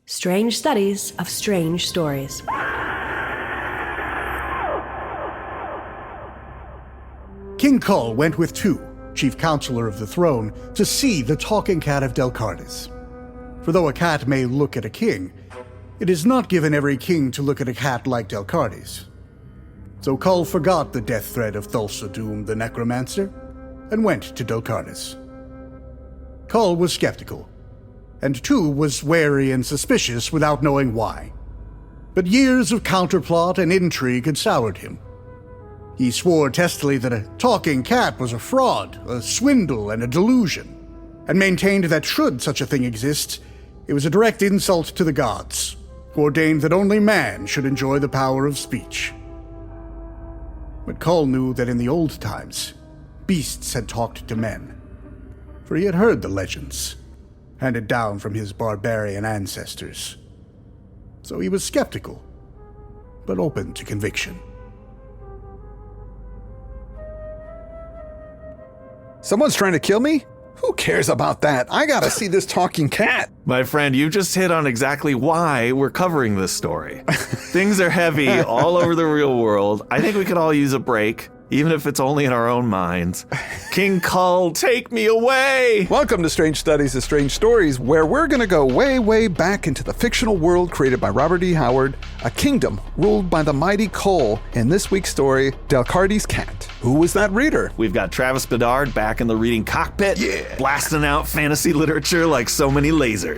Strange Studies of Strange Stories. King Kull went with Tu, chief counselor of the throne, to see the talking cat of Delcardes. For though a cat may look at a king, it is not given every king to look at a cat like Delcardes. So Kull forgot the death threat of Thulsa Doom, the necromancer, and went to Delcardes. Kull was skeptical, and Tu was wary and suspicious without knowing why. But years of counterplot and intrigue had soured him. He swore testily that a talking cat was a fraud, a swindle, and a delusion, and maintained that should such a thing exist, it was a direct insult to the gods, who ordained that only man should enjoy the power of speech. But Kull knew that in the old times, beasts had talked to men, for he had heard the legends, handed down from his barbarian ancestors. So he was skeptical, but open to conviction. Someone's trying to kill me? Who cares about that? I gotta see this talking cat. My friend, you just hit on exactly why we're covering this story. Things are heavy all over the real world. I think we could all use a break, even if it's only in our own minds. King Kull, take me away! Welcome to Strange Studies of Strange Stories, where we're gonna go way, way back into the fictional world created by Robert E. Howard, a kingdom ruled by the mighty Kull. In this week's story, Delcardes Cat. Who was that reader? We've got Travis Bedard back in the reading cockpit, blasting out fantasy literature like so many lasers.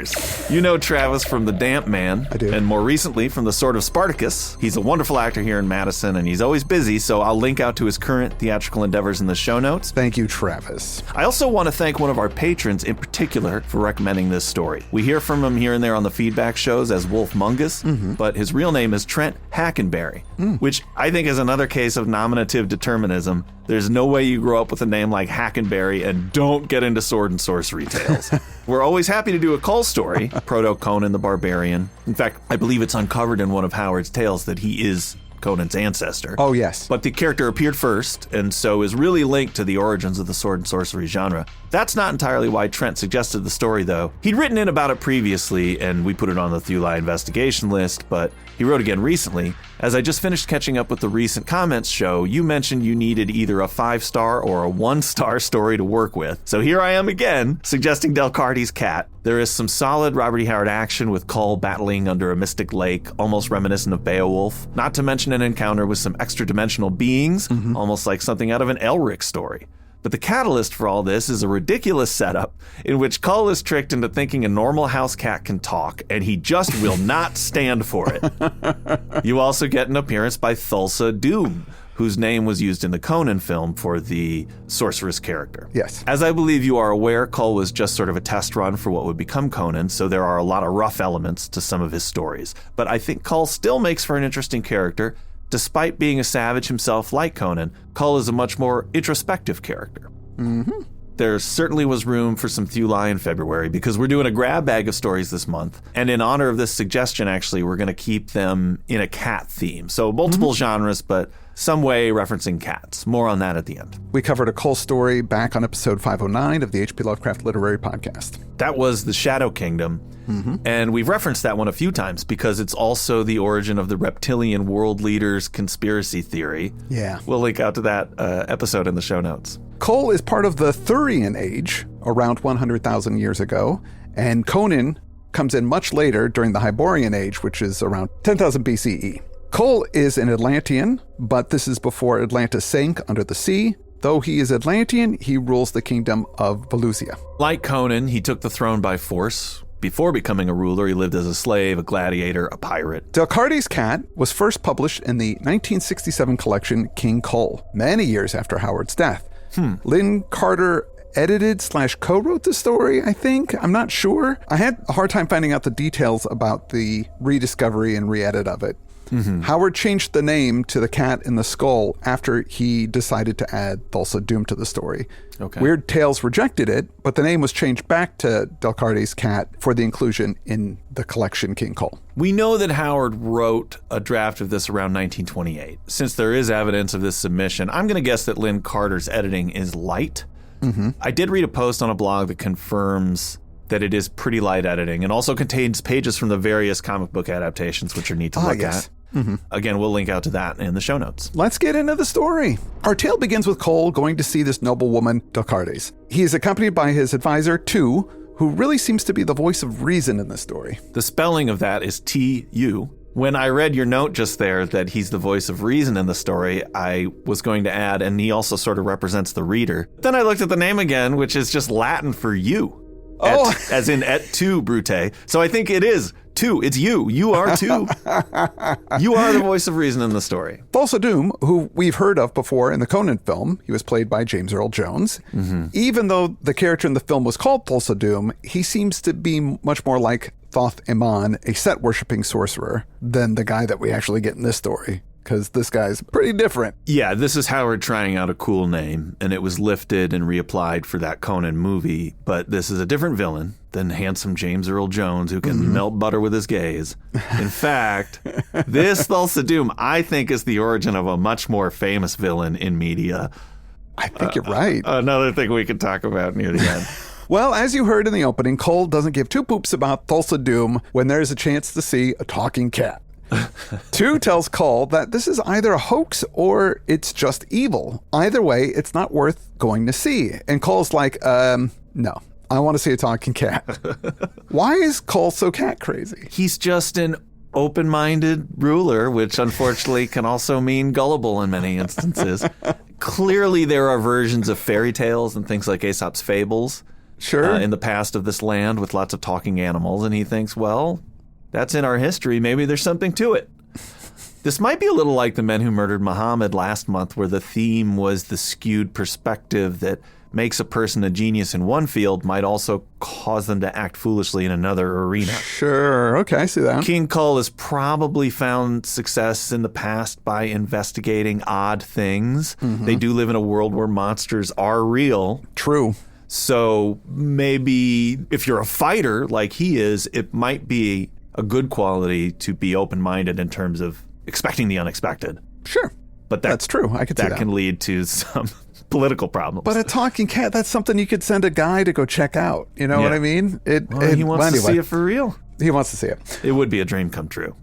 You know Travis from The Damp Man. I do. And more recently from The Sword of Spartacus. He's a wonderful actor here in Madison, and he's always busy, so I'll link out to his current theatrical endeavors in the show notes. Thank you, Travis. I also want to thank one of our patrons in particular for recommending this story. We hear from him here and there on the feedback shows as Wolf Mungus, but his real name is Trent Hackenberry, which I think is another case of nominative determinism. There's no way you grow up with a name like Hackenberry and don't get into sword and sorcery tales. We're always happy to do a Kull story, Proto-Conan the Barbarian. In fact, I believe it's uncovered in one of Howard's tales that he is Conan's ancestor. Oh, yes. But the character appeared first, and so is really linked to the origins of the sword and sorcery genre. That's not entirely why Trent suggested the story, though. He'd written in about it previously, and we put it on the Thulsa investigation list, but he wrote again recently. As I just finished catching up with the recent comments show, you mentioned you needed either a 5-star or a 1-star story to work with. So here I am again, suggesting Delcardes Cat. There is some solid Robert E. Howard action with Kull battling under a mystic lake, almost reminiscent of Beowulf, not to mention an encounter with some extra-dimensional beings, almost like something out of an Elric story. But the catalyst for all this is a ridiculous setup in which Kull is tricked into thinking a normal house cat can talk, and he just will not stand for it. You also get an appearance by Thulsa Doom, whose name was used in the Conan film for the sorceress character. Yes. As I believe you are aware, Kull was just sort of a test run for what would become Conan, so there are a lot of rough elements to some of his stories. But I think Kull still makes for an interesting character. Despite being a savage himself like Conan, Kull is a much more introspective character. There certainly was room for some Thulsa in February because we're doing a grab bag of stories this month. And in honor of this suggestion, actually, we're going to keep them in a cat theme. So multiple genres, but some way referencing cats. More on that at the end. We covered a Kull story back on episode 509 of the H.P. Lovecraft Literary Podcast. That was the Shadow Kingdom. And we've referenced that one a few times because it's also the origin of the reptilian world leaders conspiracy theory. Yeah. We'll link out to that episode in the show notes. Kull is part of the Thurian Age, around 100,000 years ago, and Conan comes in much later during the Hyborian Age, which is around 10,000 BCE. Kull is an Atlantean, but this is before Atlantis sank under the sea. Though he is Atlantean, he rules the kingdom of Valusia. Like Conan, he took the throne by force. Before becoming a ruler, he lived as a slave, a gladiator, a pirate. Delcardes Cat was first published in the 1967 collection King Kull, many years after Howard's death. Lynn Carter edited/co-wrote the story, I think. I'm not sure. I had a hard time finding out the details about the rediscovery and re-edit of it. Howard changed the name to the cat in the skull after he decided to add Thulsa Doom to the story. Okay. Weird Tales rejected it, but the name was changed back to Delcardes Cat for the inclusion in the collection King Kull. We know that Howard wrote a draft of this around 1928. Since there is evidence of this submission, I'm going to guess that Lynn Carter's editing is light. I did read a post on a blog that confirms that it is pretty light editing and also contains pages from the various comic book adaptations, which are neat to look at. Again, we'll link out to that in the show notes. Let's get into the story. Our tale begins with Kull going to see this noblewoman, Delcardes. He is accompanied by his advisor, Tu, who really seems to be the voice of reason in this story. The spelling of that is T-U. When I read your note just there that he's the voice of reason in the story, I was going to add, and he also sort of represents the reader. Then I looked at the name again, which is just Latin for you. As in et tu, Brute. So I think it is tu. It's you. You are tu. You are the voice of reason in the story. Thulsa Doom, who we've heard of before in the Conan film, he was played by James Earl Jones. Even though the character in the film was called Thulsa Doom, he seems to be much more like Thoth Iman, a set-worshipping sorcerer, than the guy that we actually get in this story. Because this guy's pretty different. Yeah, this is Howard trying out a cool name, and it was lifted and reapplied for that Conan movie. But this is a different villain than handsome James Earl Jones, who can melt butter with his gaze. In fact, this Thulsa Doom, I think, is the origin of a much more famous villain in media. I think you're right. Another thing we could talk about near the end. Well, as you heard in the opening, Kull doesn't give two poops about Thulsa Doom when there's a chance to see a talking cat. Tu tells Kull that this is either a hoax or it's just evil. Either way, it's not worth going to see. And Kull's like, no, I want to see a talking cat. Why is Kull so cat crazy? He's just an open-minded ruler, which unfortunately can also mean gullible in many instances. Clearly, there are versions of fairy tales and things like Aesop's fables in the past of this land with lots of talking animals. And he thinks, well, that's in our history. Maybe there's something to it. This might be a little like The Men Who Murdered Muhammad last month, where the theme was the skewed perspective that makes a person a genius in one field might also cause them to act foolishly in another arena. Sure. Okay, I see that. King Kull has probably found success in the past by investigating odd things. They do live in a world where monsters are real. True. So maybe if you're a fighter like he is, it might be a good quality to be open-minded in terms of expecting the unexpected. Sure. But that's true. I could see that. That can lead to some political problems. But a talking cat, that's something you could send a guy to go check out. You know what I mean? He wants to see it for real. He wants to see it. It would be a dream come true.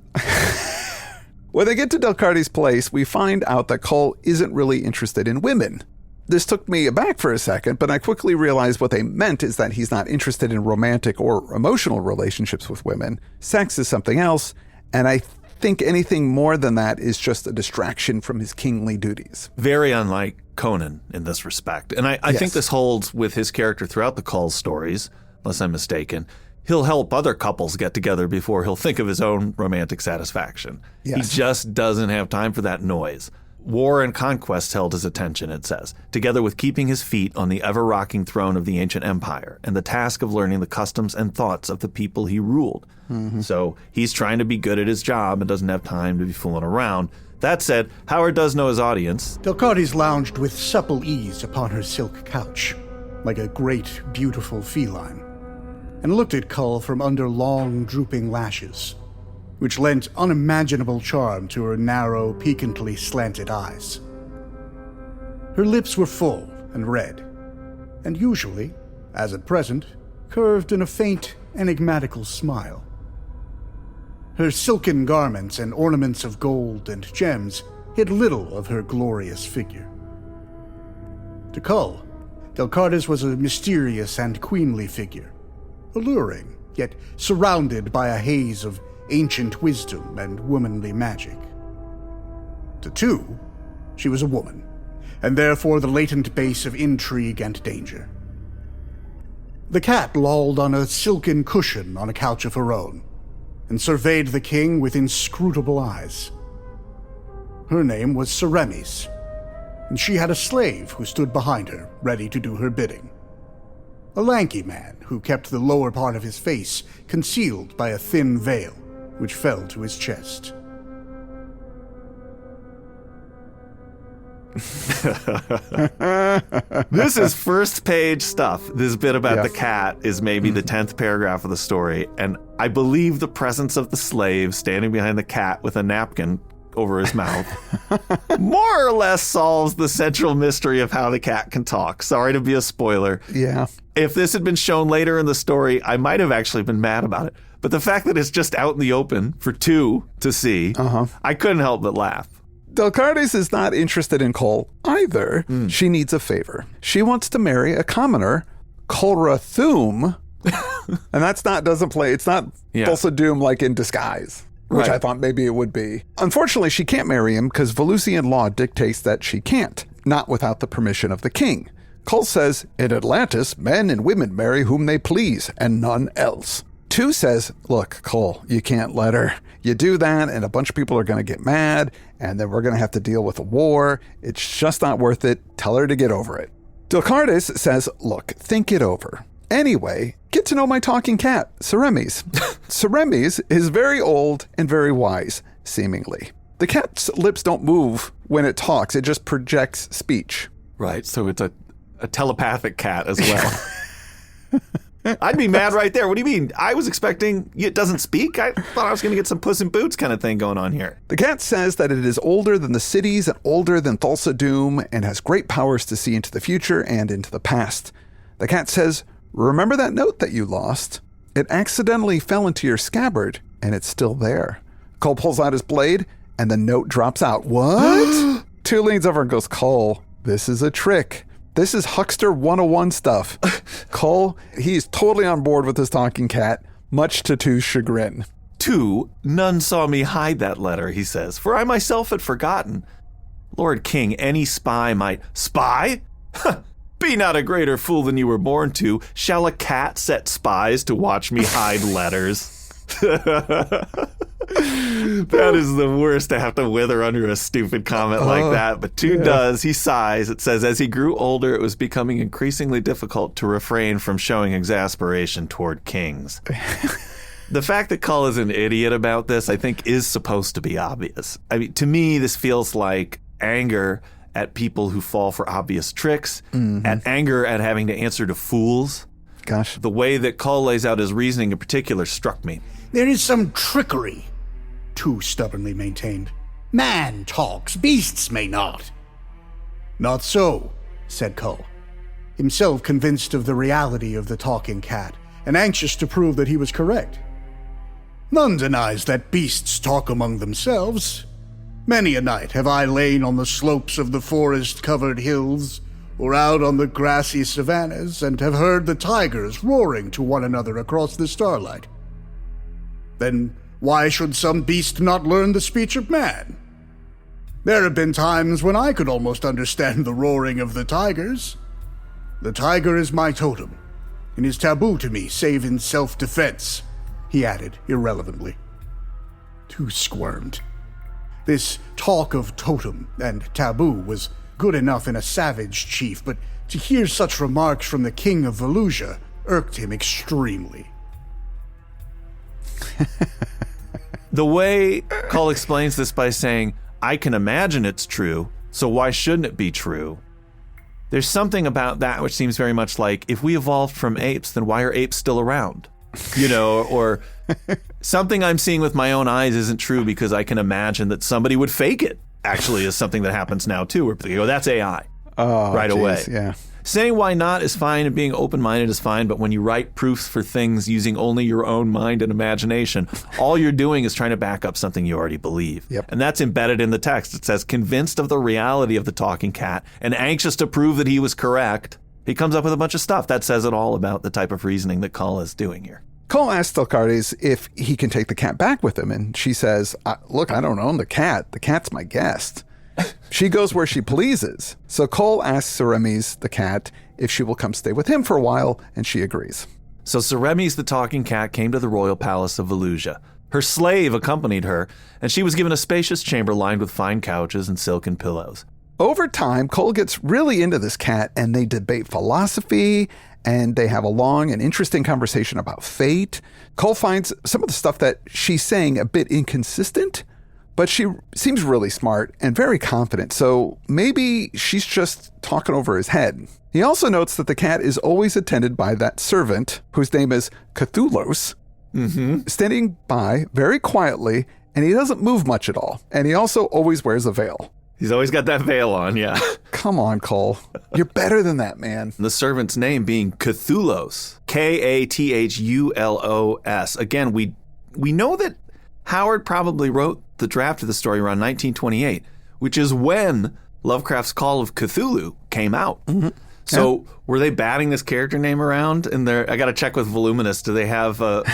When they get to Delcardes' place, we find out that Kull isn't really interested in women. This took me aback for a second, but I quickly realized what they meant is that he's not interested in romantic or emotional relationships with women. Sex is something else, and I think anything more than that is just a distraction from his kingly duties. Very unlike Conan in this respect. And I think this holds with his character throughout the Kull stories, unless I'm mistaken. He'll help other couples get together before he'll think of his own romantic satisfaction. Yes. He just doesn't have time for that noise. War and conquest held his attention, it says, together with keeping his feet on the ever-rocking throne of the ancient empire and the task of learning the customs and thoughts of the people he ruled. So he's trying to be good at his job and doesn't have time to be fooling around. That said, Howard does know his audience. Delcardes lounged with supple ease upon her silk couch, like a great, beautiful feline, and looked at Kull from under long, drooping lashes, which lent unimaginable charm to her narrow, piquantly slanted eyes. Her lips were full and red, and usually, as at present, curved in a faint, enigmatical smile. Her silken garments and ornaments of gold and gems hid little of her glorious figure. To Kull, Delcardes was a mysterious and queenly figure, alluring, yet surrounded by a haze of ancient wisdom and womanly magic. To Tu, she was a woman, and therefore the latent base of intrigue and danger. The cat lolled on a silken cushion on a couch of her own, and surveyed the king with inscrutable eyes. Her name was Seremis, and she had a slave who stood behind her, ready to do her bidding. A lanky man who kept the lower part of his face concealed by a thin veil, which fell to his chest. This is first page stuff. This bit about the cat is maybe the 10th paragraph of the story, and I believe the presence of the slave standing behind the cat with a napkin over his mouth more or less solves the central mystery of how the cat can talk. Sorry to be a spoiler. Yeah. If this had been shown later in the story, I might have actually been mad about it. But the fact that it's just out in the open for two to see, I couldn't help but laugh. Delcardes is not interested in Kull either. She needs a favor. She wants to marry a commoner, Thulsa Doom. And it's not Thulsa Doom like in disguise, which I thought maybe it would be. Unfortunately, she can't marry him because Valusian law dictates that she can't, not without the permission of the king. Kull says, in Atlantis, men and women marry whom they please and none else. 2 says, look, Kull, you can't let her. You do that and a bunch of people are going to get mad and then we're going to have to deal with a war. It's just not worth it. Tell her to get over it. Delcardes says, look, think it over. Anyway, get to know my talking cat, Seremes. Seremes is very old and very wise, seemingly. The cat's lips don't move when it talks. It just projects speech. Right, so it's a telepathic cat as well. I'd be mad right there. What do you mean? I was expecting it doesn't speak. I thought I was going to get some Puss in Boots kind of thing going on here. The cat says that it is older than the cities and older than Thulsa Doom and has great powers to see into the future and into the past. The cat says, remember that note that you lost? It accidentally fell into your scabbard, and it's still there. Kull pulls out his blade, and the note drops out. What? 2 leans over and goes, Kull, this is a trick. This is Huckster 101 stuff. Kull, he's totally on board with this talking cat, much to 2's chagrin. 2, none saw me hide that letter, he says, for I myself had forgotten. Lord King, any spy might... Spy? Be not a greater fool than you were born to. Shall a cat set spies to watch me hide letters? That is the worst to have to wither under a stupid comment like that. But 2 does. He sighs. It says, as he grew older, it was becoming increasingly difficult to refrain from showing exasperation toward kings. The fact that Kull is an idiot about this, I think, is supposed to be obvious. I mean, to me, this feels like anger at people who fall for obvious tricks, at anger at having to answer to fools. Gosh. The way that Kull lays out his reasoning in particular struck me. There is some trickery, 2 stubbornly maintained. Man talks, beasts may not. Not so, said Kull, himself convinced of the reality of the talking cat, and anxious to prove that he was correct. None denies that beasts talk among themselves. Many a night have I lain on the slopes of the forest-covered hills, or out on the grassy savannas, and have heard the tigers roaring to one another across the starlight. Then why should some beast not learn the speech of man? There have been times when I could almost understand the roaring of the tigers. The tiger is my totem, and is taboo to me save in self-defense, he added irrelevantly. 2 squirmed. This talk of totem and taboo was good enough in a savage chief, but to hear such remarks from the king of Valusia irked him extremely. The way Kull explains this by saying, I can imagine it's true, so why shouldn't it be true? There's something about that which seems very much like, if we evolved from apes, then why are apes still around? You know, or something I'm seeing with my own eyes isn't true because I can imagine that somebody would fake it, actually, is something that happens now, too, where they go, that's AI right away. Yeah. Saying why not is fine and being open-minded is fine, but when you write proofs for things using only your own mind and imagination, all you're doing is trying to back up something you already believe. Yep. And that's embedded in the text. It says, convinced of the reality of the talking cat and anxious to prove that he was correct, he comes up with a bunch of stuff. That says it all about the type of reasoning that Kull is doing here. Kull asks Delcardes if he can take the cat back with him, and she says, look, I don't own the cat. The cat's my guest. She goes where she pleases. So Kull asks Seremes, the cat, if she will come stay with him for a while, and she agrees. So Seremes the talking cat came to the royal palace of Valusia. Her slave accompanied her, and she was given a spacious chamber lined with fine couches and silken pillows. Over time, Kull gets really into this cat, and they debate philosophy, and they have a long and interesting conversation about fate. Kull finds some of the stuff that she's saying a bit inconsistent, but she seems really smart and very confident, so maybe she's just talking over his head. He also notes that the cat is always attended by that servant, whose name is Cthulhos, standing by very quietly and he doesn't move much at all. And he also always wears a veil. He's always got that veil on, yeah. Come on, Kull. You're better than that, man. The servant's name being Cthulhos. K-A-T-H-U-L-O-S. Again, we know that Howard probably wrote the draft of the story around 1928, which is when Lovecraft's Call of Cthulhu came out. Mm-hmm. So were they batting this character name around? And I got to check with Voluminous. Do they have a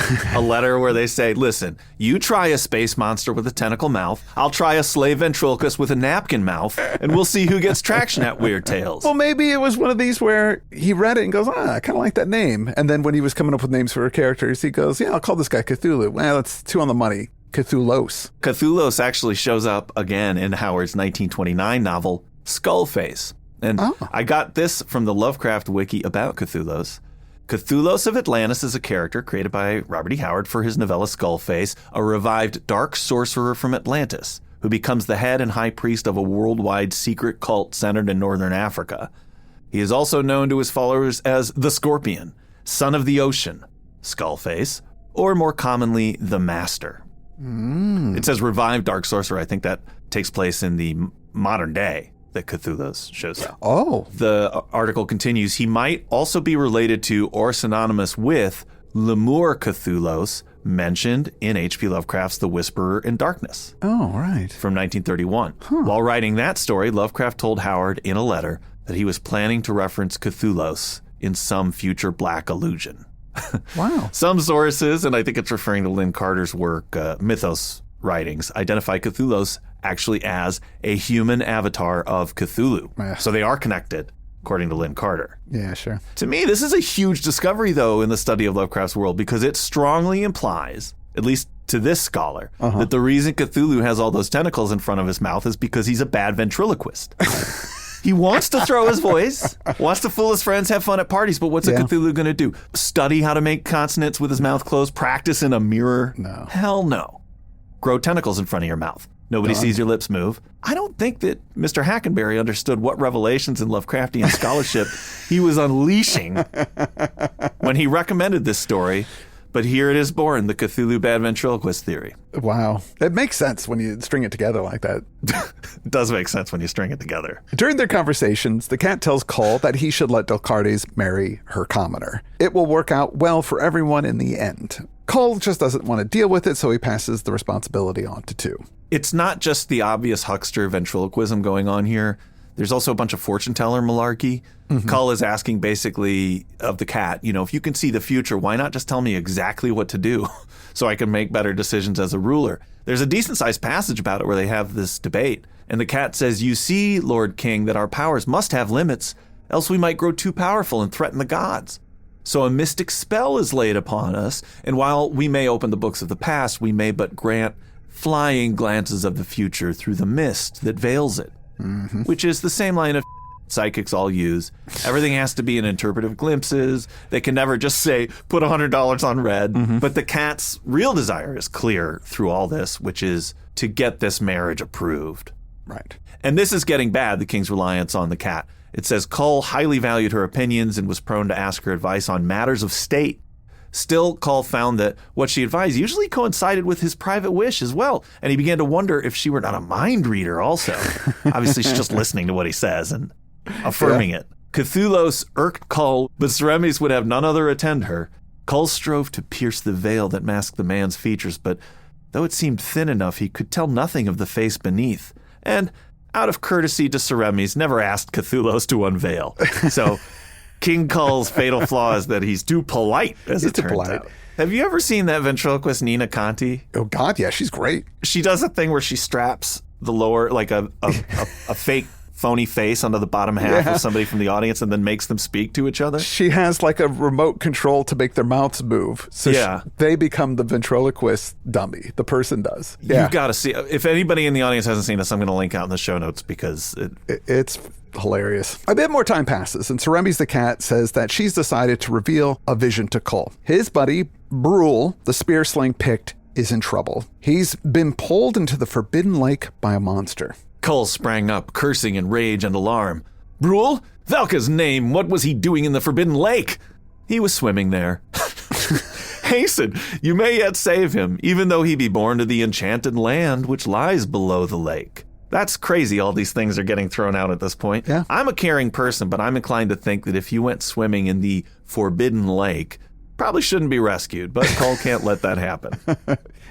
letter where they say, listen, you try a space monster with a tentacle mouth. I'll try a slave ventriloquist with a napkin mouth, and we'll see who gets traction at Weird Tales. Well, maybe it was one of these where he read it and goes, I kind of like that name. And then when he was coming up with names for characters, he goes, yeah, I'll call this guy Cthulhu. Well, that's 2 on the money. Cthulhos. Cthulhos actually shows up again in Howard's 1929 novel, Skullface. And I got this from the Lovecraft wiki about Cthulhos. Cthulhos of Atlantis is a character created by Robert E. Howard for his novella Skullface, a revived dark sorcerer from Atlantis who becomes the head and high priest of a worldwide secret cult centered in northern Africa. He is also known to his followers as the Scorpion, son of the ocean, Skullface, or more commonly, the Master. It says revived dark sorcerer. I think that takes place in the modern day that Cthulhos shows up. Oh. The article continues, he might also be related to or synonymous with Lemur Cthulhos, mentioned in H.P. Lovecraft's The Whisperer in Darkness. Oh, right. From 1931. While writing that story, Lovecraft told Howard in a letter that he was planning to reference Cthulhos in some future black allusion. Wow. Some sources, and I think it's referring to Lynn Carter's work, Mythos writings, identify Cthulhos actually as a human avatar of Cthulhu. So they are connected, according to Lynn Carter. Yeah, sure. To me, this is a huge discovery, though, in the study of Lovecraft's world, because it strongly implies, at least to this scholar, that the reason Cthulhu has all those tentacles in front of his mouth is because he's a bad ventriloquist. He wants to throw his voice, wants to fool his friends, have fun at parties, but what's a Cthulhu going to do? Study how to make consonants with his mouth closed? Practice in a mirror? No. Hell no. Grow tentacles in front of your mouth. Nobody sees your lips move. I don't think that Mr. Hackenberry understood what revelations in Lovecraftian scholarship he was unleashing when he recommended this story. But here it is born, the Cthulhu bad ventriloquist theory. Wow. It makes sense when you string it together like that. It does make sense when you string it together. During their conversations, the cat tells Kull that he should let Delcardes marry her commoner. It will work out well for everyone in the end. Kull just doesn't want to deal with it, so he passes the responsibility on to 2. It's not just the obvious huckster ventriloquism going on here. There's also a bunch of fortune teller malarkey. Kull is asking basically of the cat, if you can see the future, why not just tell me exactly what to do so I can make better decisions as a ruler? There's a decent sized passage about it where they have this debate. And the cat says, you see, Lord King, that our powers must have limits, else we might grow too powerful and threaten the gods. So a mystic spell is laid upon us, and while we may open the books of the past, we may but grant flying glances of the future through the mist that veils it, which is the same line of psychics all use. Everything has to be in interpretive glimpses. They can never just say, put $100 on red. But the cat's real desire is clear through all this, which is to get this marriage approved. Right. And this is getting bad, the king's reliance on the cat. It says Kull highly valued her opinions and was prone to ask her advice on matters of state. Still, Kull found that what she advised usually coincided with his private wish as well, and he began to wonder if she were not a mind reader also. Obviously, she's just listening to what he says and affirming it. Cthulhos irked Kull, but Seremes would have none other attend her. Kull strove to pierce the veil that masked the man's features, but though it seemed thin enough, he could tell nothing of the face beneath. And, out of courtesy to Seremes, never asked Cthulhos to unveil. So, King Kull's fatal flaw is that he's too polite, as it turns out. Have you ever seen that ventriloquist Nina Conti? Oh, God, yeah, she's great. She does a thing where she straps the lower, like a fake phony face onto the bottom half of somebody from the audience and then makes them speak to each other. She has like a remote control to make their mouths move. So they become the ventriloquist dummy. The person does. Yeah. You've got to see. If anybody in the audience hasn't seen this, I'm going to link out in the show notes because it's hilarious. A bit more time passes, and Seremes the cat says that she's decided to reveal a vision to Kull. His buddy, Brule, the spear-sling Pict, is in trouble. He's been pulled into the Forbidden Lake by a monster. Kull sprang up, cursing in rage and alarm. Brule? Valka's name, what was he doing in the Forbidden Lake? He was swimming there. Hasten, you may yet save him, even though he be born to the enchanted land which lies below the lake. That's crazy, all these things are getting thrown out at this point. Yeah. I'm a caring person, but I'm inclined to think that if you went swimming in the forbidden lake, probably shouldn't be rescued, but Kull can't let that happen.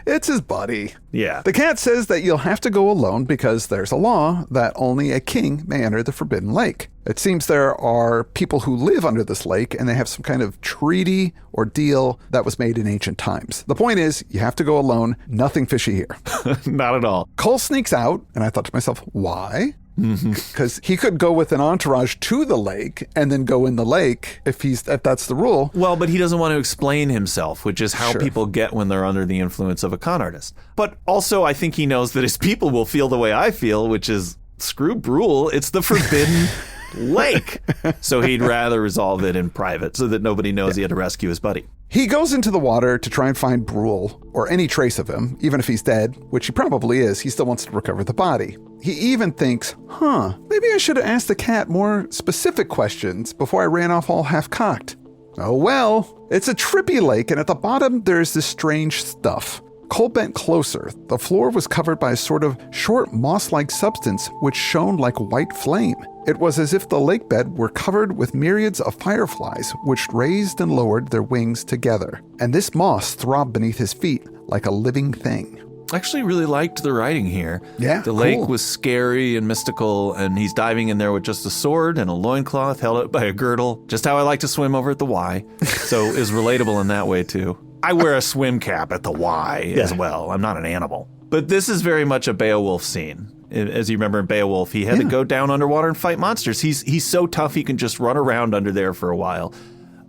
It's his buddy. Yeah. The cat says that you'll have to go alone because there's a law that only a king may enter the Forbidden Lake. It seems there are people who live under this lake and they have some kind of treaty or deal that was made in ancient times. The point is, you have to go alone. Nothing fishy here. Not at all. Kull sneaks out, and I thought to myself, why? Because he could go with an entourage to the lake and then go in the lake if that's the rule. Well, but he doesn't want to explain himself, which is how Sure. people get when they're under the influence of a con artist. But also, I think he knows that his people will feel the way I feel, which is, screw Brule, it's the forbidden lake. So he'd rather resolve it in private so that nobody knows he had to rescue his buddy. He goes into the water to try and find Brule, or any trace of him, even if he's dead, which he probably is. He still wants to recover the body. He even thinks, maybe I should have asked the cat more specific questions before I ran off all half-cocked. Oh well, it's a trippy lake, and at the bottom there's this strange stuff. Kull bent closer. The floor was covered by a sort of short moss-like substance which shone like white flame. It was as if the lake bed were covered with myriads of fireflies which raised and lowered their wings together. And this moss throbbed beneath his feet like a living thing. I actually really liked the writing here. Yeah, the lake cool. was scary and mystical, and he's diving in there with just a sword and a loincloth held up by a girdle, just how I like to swim over at the Y. So is relatable in that way, too. I wear a swim cap at the Y as well. I'm not an animal. But this is very much a Beowulf scene. As you remember in Beowulf, he had to go down underwater and fight monsters. He's so tough he can just run around under there for a while.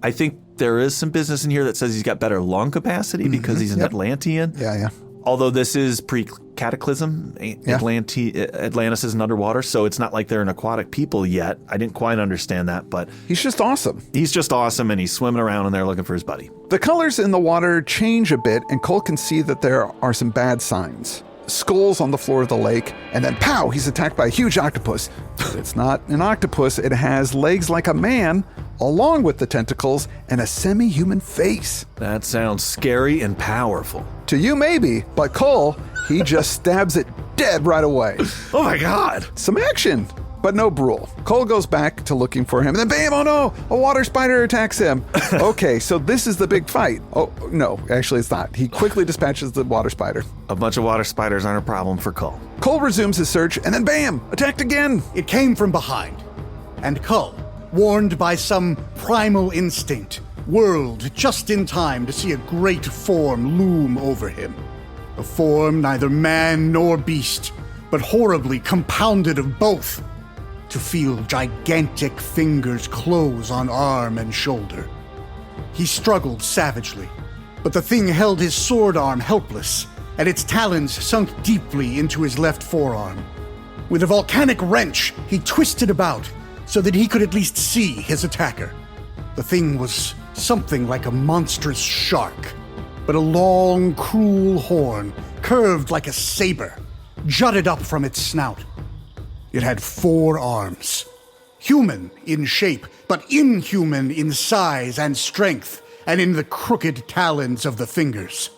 I think there is some business in here that says he's got better lung capacity because he's an Atlantean. Yeah. Although this is pre-cataclysm, Atlantis isn't underwater, so it's not like they're an aquatic people yet. I didn't quite understand that, but He's just awesome. he's just awesome, and he's swimming around in there looking for his buddy. The colors in the water change a bit, and Kull can see that there are some bad signs. Skulls on the floor of the lake, and then pow, he's attacked by a huge octopus. But it's not an octopus, it has legs like a man, along with the tentacles, and a semi-human face. That sounds scary and powerful. To you maybe, but Kull, he just stabs it dead right away. Oh my god! Some action, but no Brule. Kull goes back to looking for him, and then bam, oh no, a water spider attacks him. Okay, so this is the big fight. Oh, no, actually it's not. He quickly dispatches the water spider. A bunch of water spiders aren't a problem for Kull. Kull resumes his search, and then bam, attacked again. It came from behind, and Kull, warned by some primal instinct, whirled just in time to see a great form loom over him. A form neither man nor beast, but horribly compounded of both, to feel gigantic fingers close on arm and shoulder. He struggled savagely, but the thing held his sword arm helpless, and its talons sunk deeply into his left forearm. With a volcanic wrench, he twisted about so that he could at least see his attacker. The thing was something like a monstrous shark, but a long, cruel horn, curved like a saber, jutted up from its snout. It had 4 arms, human in shape, but inhuman in size and strength, and in the crooked talons of the fingers.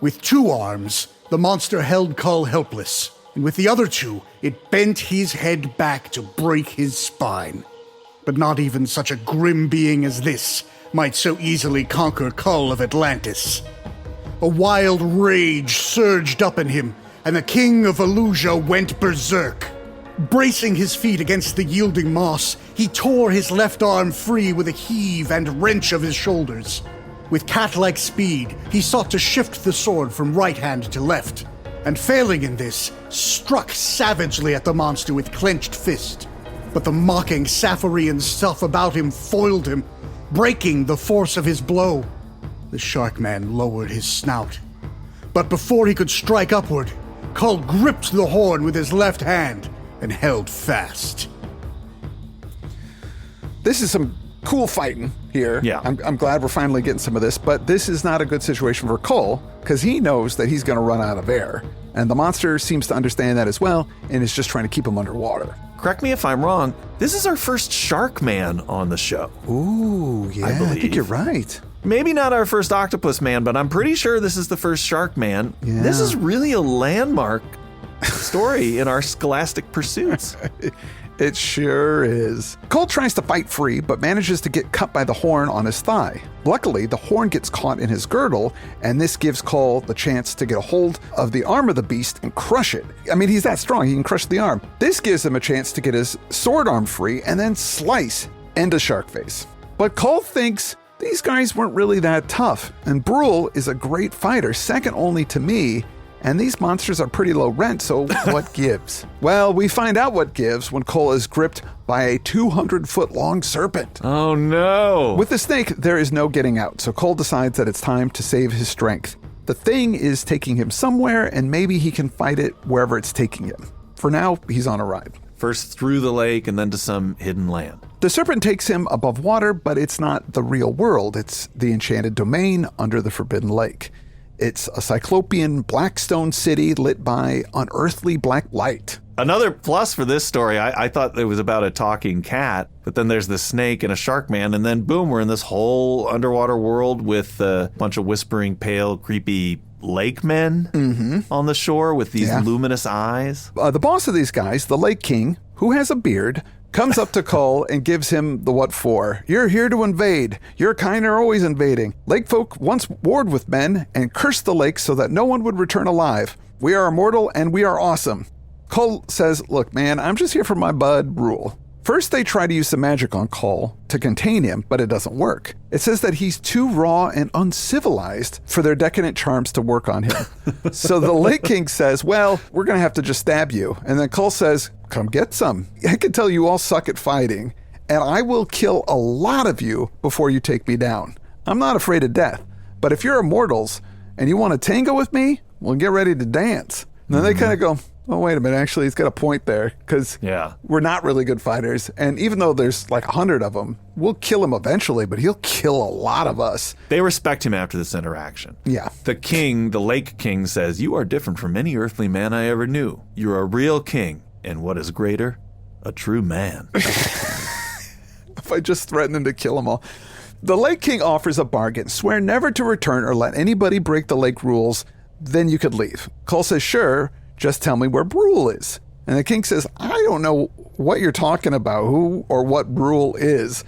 With 2 arms, the monster held Kull helpless, and with the other 2, it bent his head back to break his spine. But not even such a grim being as this might so easily conquer Kull of Atlantis. A wild rage surged up in him, and the king of Illusia went berserk. Bracing his feet against the yielding moss, he tore his left arm free with a heave and wrench of his shoulders. With cat-like speed, he sought to shift the sword from right hand to left, and failing in this, struck savagely at the monster with clenched fist. But the mocking Sapphirean stuff about him foiled him, breaking the force of his blow. The Sharkman lowered his snout. But before he could strike upward, Kull gripped the horn with his left hand and held fast. This is some cool fighting here. Yeah. I'm glad we're finally getting some of this, but this is not a good situation for Kull because he knows that he's going to run out of air. And the monster seems to understand that as well and is just trying to keep him underwater. Correct me if I'm wrong, this is our first Shark Man on the show. Ooh, yeah, I think you're right. Maybe not our first octopus man, but I'm pretty sure this is the first shark man. Yeah. This is really a landmark story in our scholastic pursuits. It sure is. Kull tries to fight free, but manages to get cut by the horn on his thigh. Luckily, the horn gets caught in his girdle, and this gives Kull the chance to get a hold of the arm of the beast and crush it. I mean, he's that strong, he can crush the arm. This gives him a chance to get his sword arm free and then slice into Sharkface. But Kull thinks these guys weren't really that tough, and Brule is a great fighter, second only to me, and these monsters are pretty low rent, so what gives? Well, we find out what gives when Kull is gripped by a 200-foot-long serpent. Oh no! With the snake, there is no getting out, so Kull decides that it's time to save his strength. The thing is taking him somewhere, and maybe he can fight it wherever it's taking him. For now, he's on a ride. First through the lake and then to some hidden land. The serpent takes him above water, but it's not the real world. It's the enchanted domain under the Forbidden Lake. It's a cyclopean black stone city lit by unearthly black light. Another plus for this story, I thought it was about a talking cat, but then there's this snake and a shark man, and then boom, we're in this whole underwater world with a bunch of whispering, pale, creepy lake men on the shore with these luminous eyes. The boss of these guys, the Lake King, who has a beard, comes up to Kull and gives him the what for. You're here to invade. Your kind are always invading. Lake folk once warred with men and cursed the lake so that no one would return alive. We are immortal and we are awesome. Kull says, look, man, I'm just here for my bud, Brule. First, they try to use some magic on Kull to contain him, but it doesn't work. It says that he's too raw and uncivilized for their decadent charms to work on him. So the Lake King says, well, we're going to have to just stab you. And then Kull says, come get some. I can tell you all suck at fighting, and I will kill a lot of you before you take me down. I'm not afraid of death, but if you're immortals and you want to tango with me, well, get ready to dance. And then they kind of go, oh, wait a minute, actually, he's got a point there, because we're not really good fighters. And even though there's like 100 of them, we'll kill him eventually, but he'll kill a lot of us. They respect him after this interaction. Yeah. The king, the Lake King, says, you are different from any earthly man I ever knew. You're a real king, and what is greater, a true man. If I just threaten him to kill them all. The Lake King offers a bargain. Swear never to return or let anybody break the lake rules, then you could leave. Kull says, sure. Just tell me where Brule is. And the king says, I don't know what you're talking about, who or what Brule is.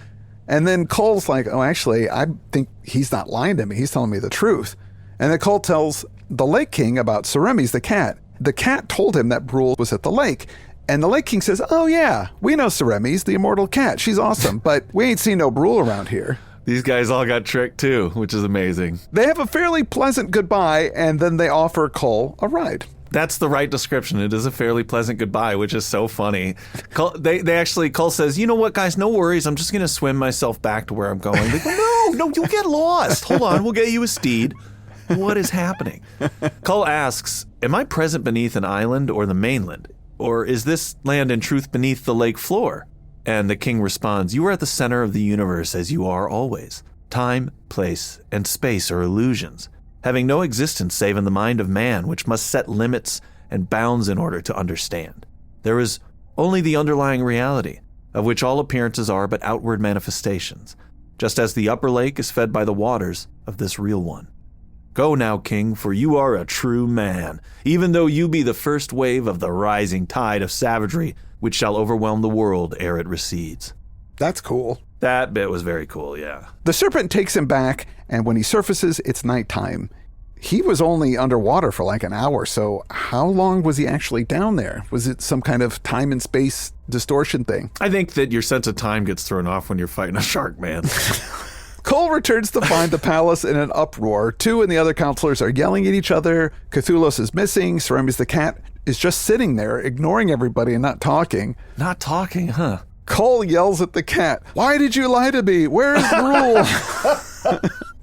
And then Kull's like, oh, actually, I think he's not lying to me. He's telling me the truth. And then Kull tells the Lake King about Seremes the cat. The cat told him that Brule was at the lake. And the Lake King says, oh, yeah, we know Seremes, the immortal cat. She's awesome, but we ain't seen no Brule around here. These guys all got tricked too, which is amazing. They have a fairly pleasant goodbye, and then they offer Kull a ride. That's the right description. It is a fairly pleasant goodbye, which is so funny. Kull says, you know what, guys, no worries. I'm just going to swim myself back to where I'm going. They go, no, you'll get lost. Hold on, we'll get you a steed. What is happening? Kull asks, am I present beneath an island or the mainland? Or is this land in truth beneath the lake floor? And the king responds, you are at the center of the universe as you are always. Time, place, and space are illusions, having no existence save in the mind of man, which must set limits and bounds in order to understand. There is only the underlying reality, of which all appearances are but outward manifestations, just as the upper lake is fed by the waters of this real one. Go now, king, for you are a true man, even though you be the first wave of the rising tide of savagery, which shall overwhelm the world ere it recedes. That's cool. That bit was very cool, yeah. The serpent takes him back, and when he surfaces, it's nighttime. He was only underwater for like an hour, so how long was he actually down there? Was it some kind of time and space distortion thing? I think that your sense of time gets thrown off when you're fighting a shark, man. Kull returns to find the palace in an uproar. Two and the other counselors are yelling at each other. Cthulhu is missing. Seremes the cat is just sitting there, ignoring everybody and not talking. Not talking, huh? Kull yells at the cat, why did you lie to me? Where is Brule?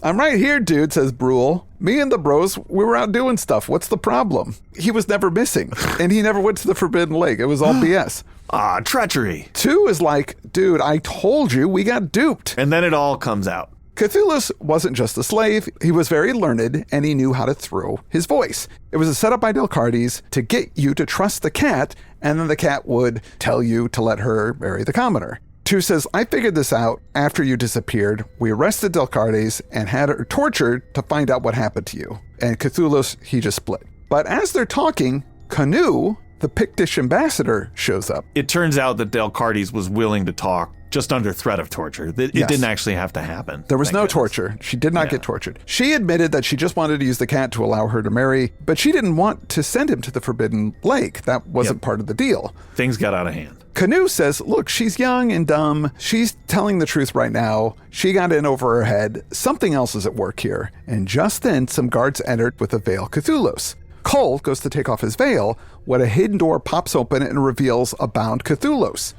I'm right here, dude, says Brule. Me and the bros, we were out doing stuff. What's the problem? He was never missing, and he never went to the Forbidden Lake. It was all BS. Ah, treachery. Two is like, dude, I told you we got duped. And then it all comes out. Cthulhu wasn't just a slave. He was very learned, and he knew how to throw his voice. It was a setup by Delcardes to get you to trust the cat, and then the cat would tell you to let her marry the commoner. 2 says, I figured this out after you disappeared. We arrested Delcardes and had her tortured to find out what happened to you. And Cthulhu's, he just split. But as they're talking, Canu, the Pictish ambassador, shows up. It turns out that Delcardes was willing to talk just under threat of torture. It didn't actually have to happen. There was no torture. She did not get tortured. She admitted that she just wanted to use the cat to allow her to marry, but she didn't want to send him to the Forbidden Lake. That wasn't part of the deal. Things got out of hand. Canu says, look, she's young and dumb. She's telling the truth right now. She got in over her head. Something else is at work here. And just then, some guards entered with a veil Cthulhu's. Kull goes to take off his veil when a hidden door pops open and reveals a bound Cthulhu's.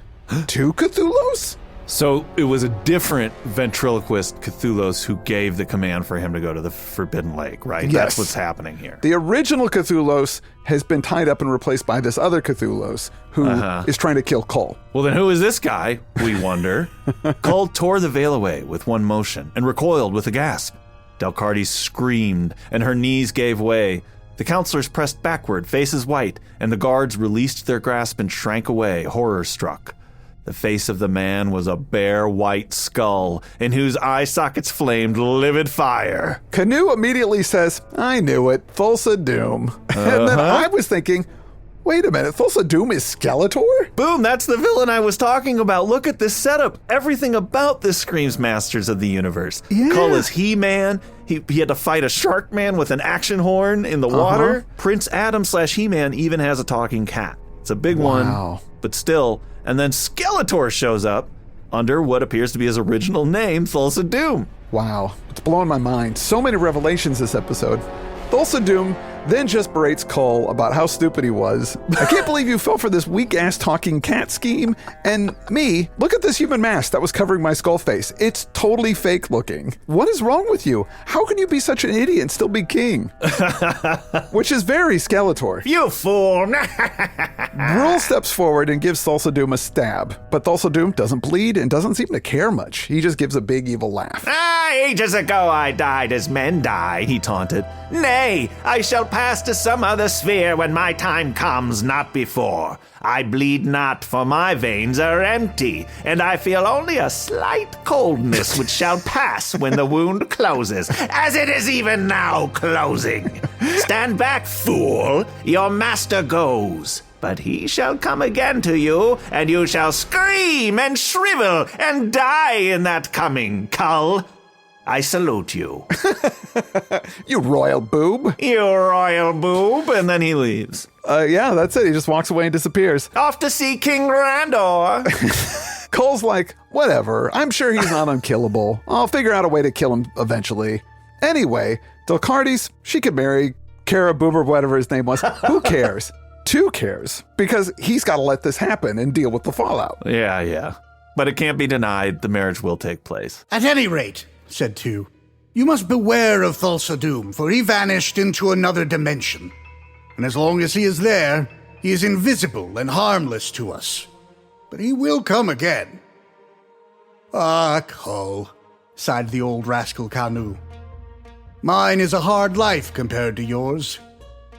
2 Cthulhu's? So it was a different ventriloquist Cthulhu's who gave the command for him to go to the Forbidden Lake, right? Yes. That's what's happening here. The original Cthulhu's has been tied up and replaced by this other Cthulhu's who is trying to kill Kull. Well, then who is this guy, we wonder? Kull tore the veil away with one motion and recoiled with a gasp. Delcardes screamed and her knees gave way. The counselors pressed backward, faces white, and the guards released their grasp and shrank away, horror-struck. The face of the man was a bare white skull, in whose eye sockets flamed livid fire. Canu immediately says, I knew it, Thulsa Doom. And then I was thinking, wait a minute, Thulsa Doom is Skeletor? Boom, that's the villain I was talking about. Look at this setup. Everything about this screams Masters of the Universe. Yeah. Kull is He-Man. He had to fight a shark man with an action horn in the water. Prince Adam / He-Man even has a talking cat. It's a big one, but still. And then Skeletor shows up under what appears to be his original name, Thulsa Doom. Wow, it's blowing my mind. So many revelations this episode. Thulsa Doom then just berates Kull about how stupid he was. I can't believe you fell for this weak-ass talking cat scheme. And me, look at this human mask that was covering my skull face. It's totally fake looking. What is wrong with you? How can you be such an idiot and still be king? Which is very Skeletor. You fool! Brule steps forward and gives Thulsa Doom a stab, but Thulsa Doom doesn't bleed and doesn't seem to care much. He just gives a big evil laugh. Ages ago I died as men die, he taunted. Nay, I shall pass to some other sphere when my time comes, not before. I bleed not, for my veins are empty, and I feel only a slight coldness which shall pass when the wound closes, as it is even now closing. Stand back, fool, your master goes. But he shall come again to you, and you shall scream and shrivel and die in that coming, Kull. I salute you. You royal boob. You royal boob. And then he leaves. Yeah, that's it. He just walks away and disappears. Off to see King Randor. Kull's like, whatever. I'm sure he's not unkillable. I'll figure out a way to kill him eventually. Anyway, Delcardes, she could marry Kara Boober, whatever his name was. Who cares? 2 cares. Because he's got to let this happen and deal with the fallout. Yeah. But it can't be denied. The marriage will take place. At any rate, said 2, you must beware of Thulsa Doom, for he vanished into another dimension. And as long as he is there, he is invisible and harmless to us. But he will come again. Ah, Kull, sighed the old rascal Canu. Mine is a hard life compared to yours.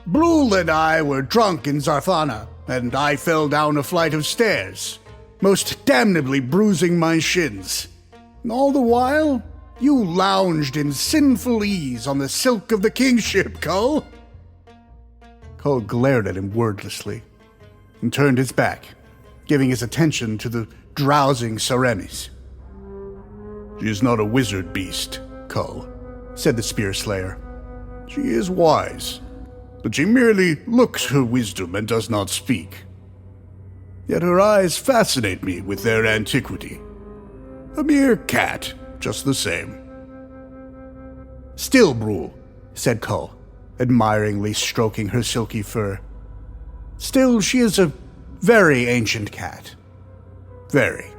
Brule and I were drunk in Zarthana, and I fell down a flight of stairs, most damnably bruising my shins. And all the while, you lounged in sinful ease on the silk of the kingship, Kull. Kull glared at him wordlessly and turned his back, giving his attention to the drowsing Serenis. She is not a wizard beast, Kull, said the Spear Slayer. She is wise, but she merely looks her wisdom and does not speak. Yet her eyes fascinate me with their antiquity. A mere cat, just the same. Still, Brule, said Kull, admiringly stroking her silky fur. Still, she is a very ancient cat. Very.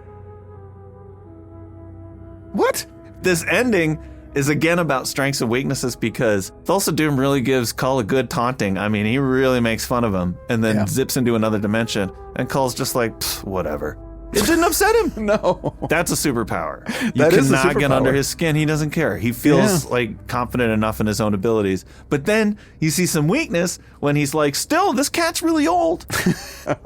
What? This ending is again about strengths and weaknesses because Thulsa Doom really gives Kull a good taunting. I mean, he really makes fun of him and then zips into another dimension. And Kull's just like, whatever. It didn't upset him. No. That's a superpower. You That is a cannot get superpower. under his skin. He doesn't care. He feels Yeah. like confident enough in his own abilities. But then you see some weakness when he's like, still, this cat's really old.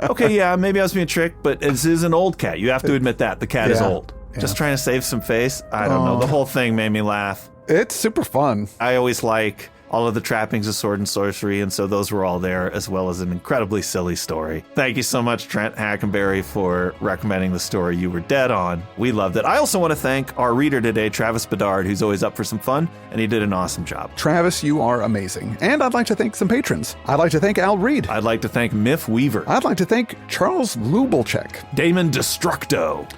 Okay, yeah, maybe I was being tricked, but this is an old cat. You have to admit that. The cat is Yeah. old. Yeah. Just trying to save some face. I don't know. The whole thing made me laugh. It's super fun. I always like all of the trappings of sword and sorcery, and so those were all there, as well as an incredibly silly story. Thank you so much, Trent Hackenberry, for recommending the story you were dead on. We loved it. I also want to thank our reader today, Travis Bedard, who's always up for some fun, and he did an awesome job. Travis, you are amazing. And I'd like to thank some patrons. I'd like to thank Al Reed. I'd like to thank Miff Weaver, I'd like to thank Charles Lubelchek. Damon Destructo.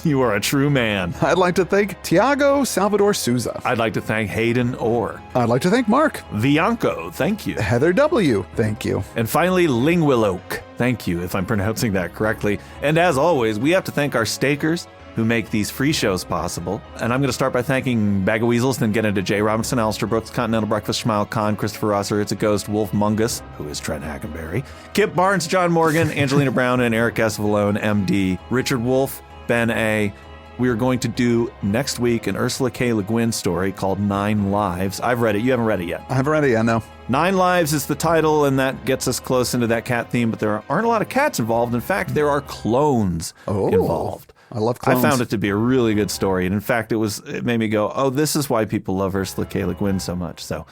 You are a true man. I'd like to thank Tiago Salvador Souza. I'd like to thank Hayden Orr. I'd like to thank Mark. Vianco, thank you. Heather W. Thank you. And finally, Lingwilloke. Thank you, if I'm pronouncing that correctly. And as always, we have to thank our stakers who make these free shows possible. And I'm going to start by thanking Bag of Weasels, then get into Jay Robinson, Alistair Brooks, Continental Breakfast, Schmile Khan, Christopher Rosser, It's a Ghost, Wolf Mungus, who is Trent Hackenberry, Kip Barnes, John Morgan, Angelina Brown, and Eric Esvalone, MD, Richard Wolf, Ben A. We are going to do next week an Ursula K. Le Guin story called 9 Lives. I've read it. You haven't read it yet. I haven't read it yet, no. 9 Lives is the title, and that gets us close into that cat theme, but there aren't a lot of cats involved. In fact, there are clones involved. I love clones. I found it to be a really good story, and in fact, it made me go, oh, this is why people love Ursula K. Le Guin so much. So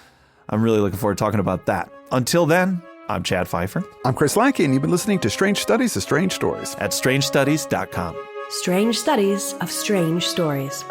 I'm really looking forward to talking about that. Until then, I'm Chad Pfeiffer I'm Chris Lackey, and you've been listening to Strange Studies of Strange Stories. at strangestudies.com. Strange Studies of Strange Stories.